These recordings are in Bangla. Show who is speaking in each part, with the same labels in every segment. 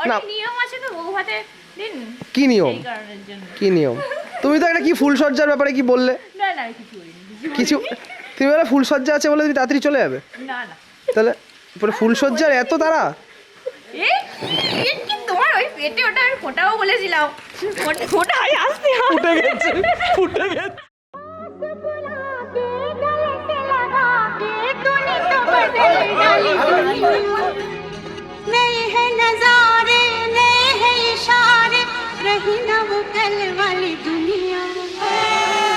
Speaker 1: অনেক নিয়ম আছে তো বউ ভাতে দিন।
Speaker 2: কি নিয়ম?
Speaker 1: এই কারণের জন্য।
Speaker 2: কি নিয়ম? তুমি তো একটা কি ফুলসজ্জার ব্যাপারে কি বললে?
Speaker 1: না না কিছু বলিনি।
Speaker 2: কিছু তুমি বলে ফুলসজ্জা আছে বলে তুমি তাড়াতাড়ি চলে যাবে?
Speaker 1: না না।
Speaker 2: তাহলে পুরো ফুলসজ্জার এত তারা?
Speaker 1: কি তোমার ওই পেটে ওটা আমি ফোটাও বলেছিলাম। ফোটা হয় আসতে
Speaker 2: ফুটে গেছে, ফুটে গেছে।
Speaker 3: नए हैं नजारे नए हैं इशारे रही ना वो कल वाली दुनिया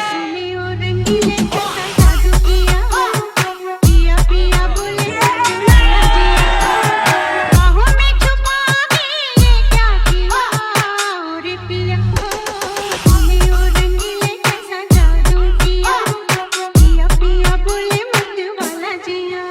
Speaker 3: सुने और रंगीले कैसा जादू किया पिया पिया बोले बाहों में छुपा के ये क्या किया रे पिया सुने और रंगीले कैसा जादू किया पिया पिया बोले मत वाला जिया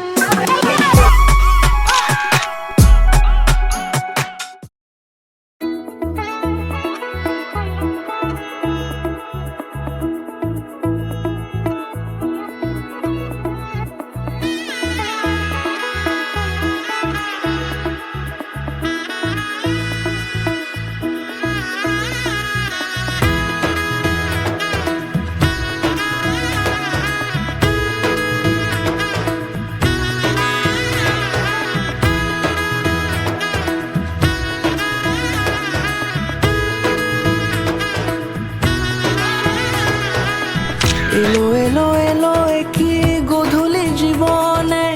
Speaker 4: এলো এলো এলো একই গধূলি জীবনে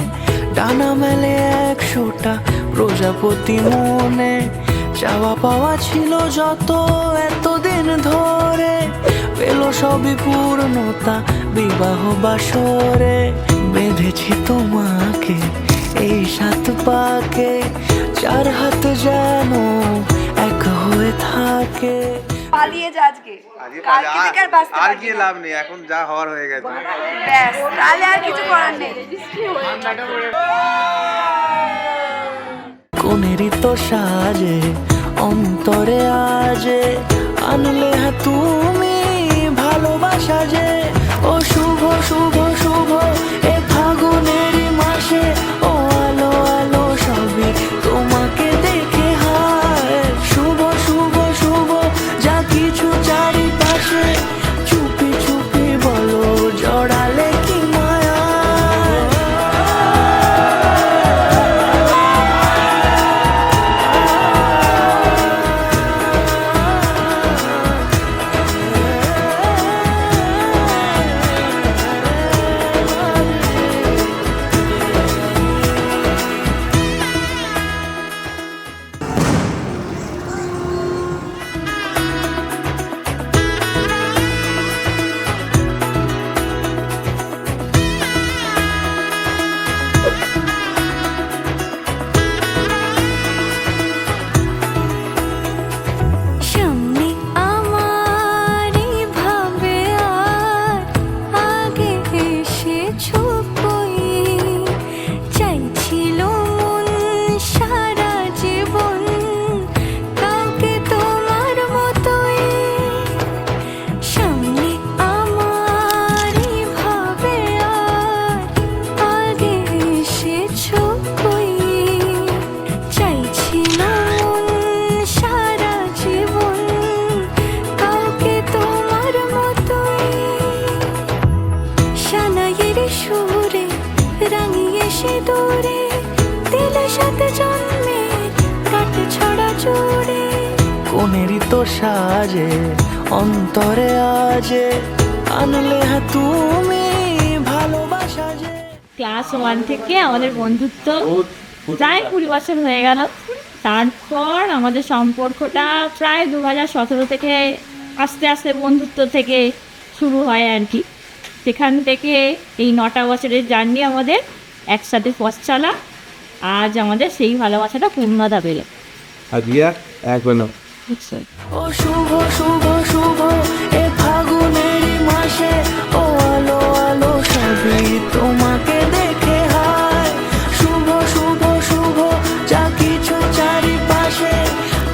Speaker 4: ডানা মেলে 100টা প্রজাপতি মনে চাওয়া পাওয়া ছিল যত এতদিন ধরে পেল সবই পূর্ণতা বিবাহ বাসরে বেঁধেছি তোমাকে এই 7 পাকে 4 হাত যেন এক হয়ে থাকে।
Speaker 5: পালিয়ে যা আজকে কালকে থেকে আর বাঁচতে
Speaker 6: আর
Speaker 5: পারবি
Speaker 6: কি
Speaker 5: না।
Speaker 6: লাভ নেই, এখন যা হওয়ার হয়ে গেছে।
Speaker 5: ব্যাস তাহলে আর কিছু করার নেই।
Speaker 4: কোনেরই তো সাজে অন্তরে আজে আনলে হ্যাঁ তুমি ভালোবাসা যে ও শুভ শুভ শুভ এ ফাগুনেরই মাসে ও আলো আলো সবই তোমাকে দেখে হায় শুভ শুভ শুভ যা কিছু চারিপাশে চুপি চুপি বলো জড়ালে কি মায়া
Speaker 3: সামনে আমারই ভাবে আর আগে এসেছো কই চাইছিল মন সারা জীবন কাউকে তোমার মতোই সামনে আমারই ভাবে আর আগে এসেছো কই চাইছিল মন সারা জীবন কাউকে তোমার মতোই সানাইয়ের সুরে রাঙিয়ে সে দূরে দিলে 7 জন্মের কাট ছড়া জোরে
Speaker 4: কোনেরই তো সাজে অন্তরে আজে আনলে হ্যাঁ তুমি ভালোবাসা যে
Speaker 1: ক্লাস 1 থেকে আমাদের বন্ধুত্ব প্রায় 20 বছর হয়ে গেল। তারপর আমাদের সম্পর্কটা প্রায় 2017 থেকে আস্তে আস্তে বন্ধুত্ব থেকে শুরু হয় আর কি। সেখান থেকে এই 9টা বছরের জার্নি আমাদের একসাথে পথ চলা, আজ আমাদের সেই ভালোবাসাটা পূর্ণতা পেল।
Speaker 6: আর রিয়া এখনো
Speaker 4: ও শুভ শুভ শুভ এ ফাগুনেরই মাসে ও আলো আলো সবই তোমাকে দেখে হায় শুভ শুভ শুভ যা কিছু চারিপাশে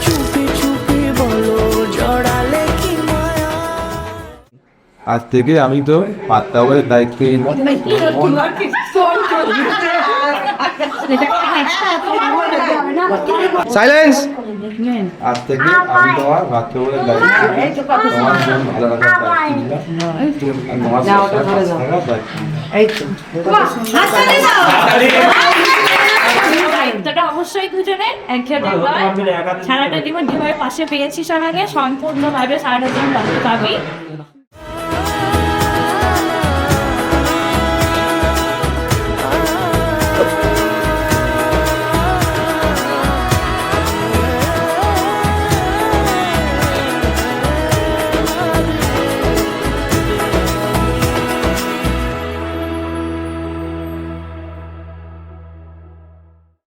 Speaker 4: চুপি চুপি বলো জড়ালে কি মায়া।
Speaker 6: আজ থেকে আমি তো পাত্তা বলে দায়িত্ব
Speaker 2: সাইলেন্স।
Speaker 6: আজ থেকে আমি তোমার বাথরুমের দায়িত্ব তোমার জন্য ভালো রাখার দায়িত্ব নিলাম। আর তোমার সাথে পাশে থাকার দায়িত্ব নিলাম।
Speaker 1: দায়িত্বটা অবশ্যই দুজনে একসাথে নয়। সারাটা জীবন যেভাবে পাশে পেয়েছিস আমাকে সম্পূর্ণভাবে সারাটা জীবন পাশে পাবি।